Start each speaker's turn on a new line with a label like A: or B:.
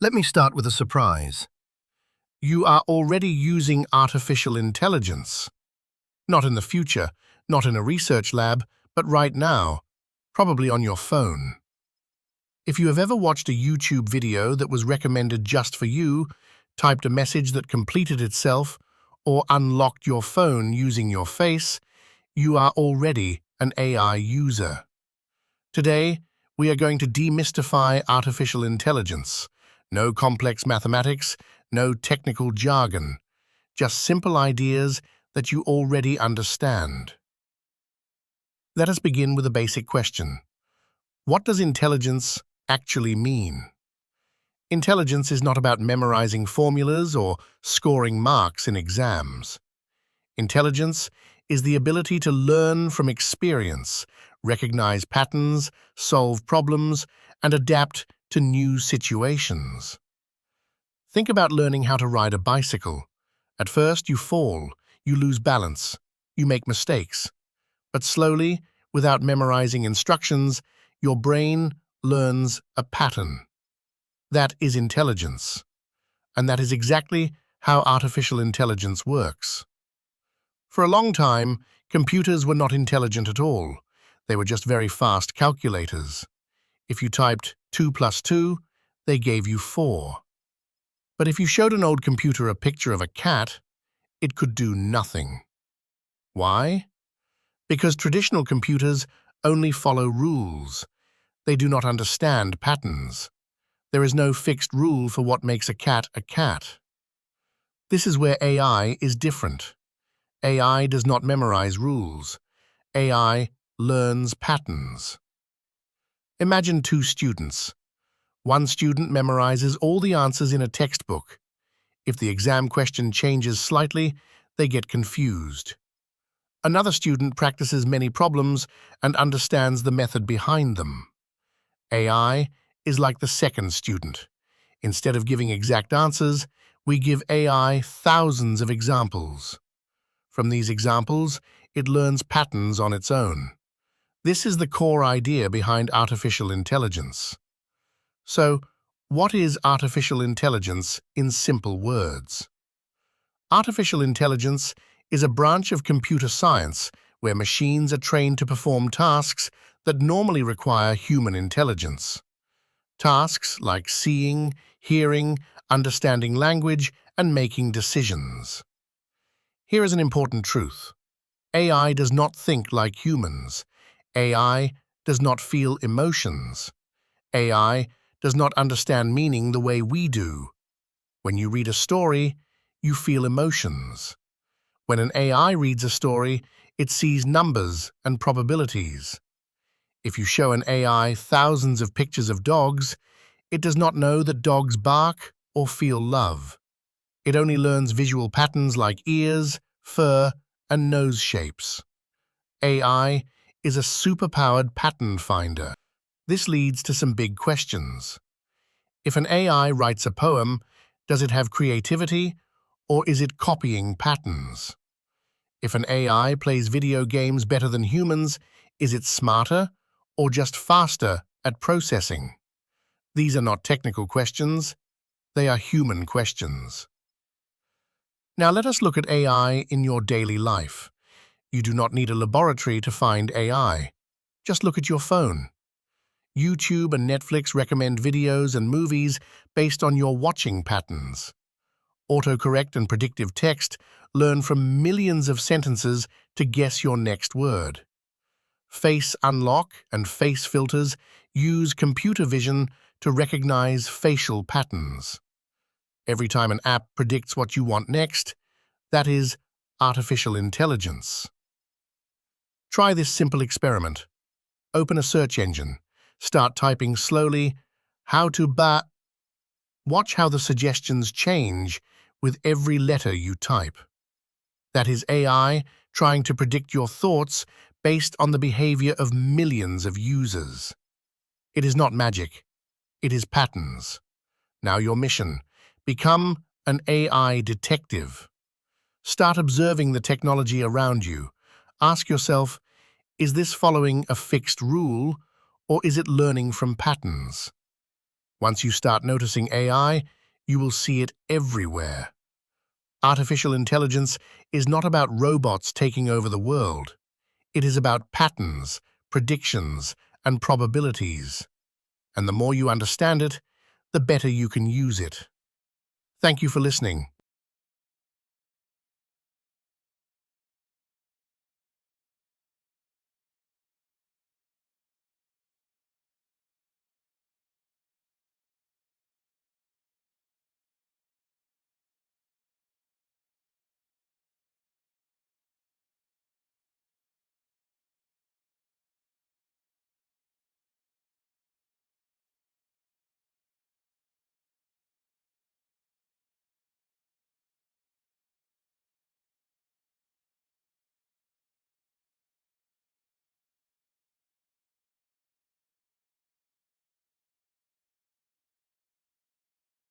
A: Let me start with a surprise. You are already using artificial intelligence. Not in the future, not in a research lab, but right now, probably on your phone. If you have ever watched a YouTube video that was recommended just for you, typed a message that completed itself, or unlocked your phone using your face, you are already an AI user. Today, we are going to demystify artificial intelligence. No complex mathematics, no technical jargon, just simple ideas that you already understand. Let us begin with a basic question. What does intelligence actually mean? Intelligence is not about memorizing formulas or scoring marks in exams. Intelligence is the ability to learn from experience, recognize patterns, solve problems, and adapt to new situations. Think about learning how to ride a bicycle. At first, you fall, you lose balance, you make mistakes. But slowly, without memorizing instructions, your brain learns a pattern. That is intelligence. And that is exactly how artificial intelligence works. For a long time, computers were not intelligent at all. They were just very fast calculators. If you typed 2 plus 2, they gave you 4. But if you showed an old computer a picture of a cat, it could do nothing. Why? Because traditional computers only follow rules. They do not understand patterns. There is no fixed rule for what makes a cat a cat. This is where AI is different. AI does not memorize rules. AI learns patterns. Imagine two students. One student memorizes all the answers in a textbook. If the exam question changes slightly, they get confused. Another student practices many problems and understands the method behind them. AI is like the second student. Instead of giving exact answers, we give AI thousands of examples. From these examples, it learns patterns on its own. This is the core idea behind artificial intelligence. So, what is artificial intelligence in simple words? Artificial intelligence is a branch of computer science where machines are trained to perform tasks that normally require human intelligence. Tasks like seeing, hearing, understanding language, and making decisions. Here is an important truth. AI does not think like humans. AI does not feel emotions. AI does not understand meaning the way we do. When you read a story, you feel emotions. When an AI reads a story, it sees numbers and probabilities. If you show an AI thousands of pictures of dogs, it does not know that dogs bark or feel love. It only learns visual patterns like ears, fur, and nose shapes. AI is a superpowered pattern finder. This leads to some big questions. If an AI writes a poem, does it have creativity, or is it copying patterns? If an AI plays video games better than humans, is it smarter, or just faster at processing? These are not technical questions, they are human questions. Now let us look at AI in your daily life. You do not need a laboratory to find AI. Just look at your phone. YouTube and Netflix recommend videos and movies based on your watching patterns. Autocorrect and predictive text learn from millions of sentences to guess your next word. Face unlock and face filters use computer vision to recognize facial patterns. Every time an app predicts what you want next, that is artificial intelligence. Try this simple experiment. Open a search engine. Start typing slowly, how to Watch how the suggestions change with every letter you type. That is AI trying to predict your thoughts based on the behavior of millions of users. It is not magic. It is patterns. Now your mission. Become an AI detective. Start observing the technology around you. Ask yourself, is this following a fixed rule, or is it learning from patterns? Once you start noticing AI, you will see it everywhere. Artificial intelligence is not about robots taking over the world. It is about patterns, predictions, and probabilities. And the more you understand it, the better you can use it. Thank you for listening.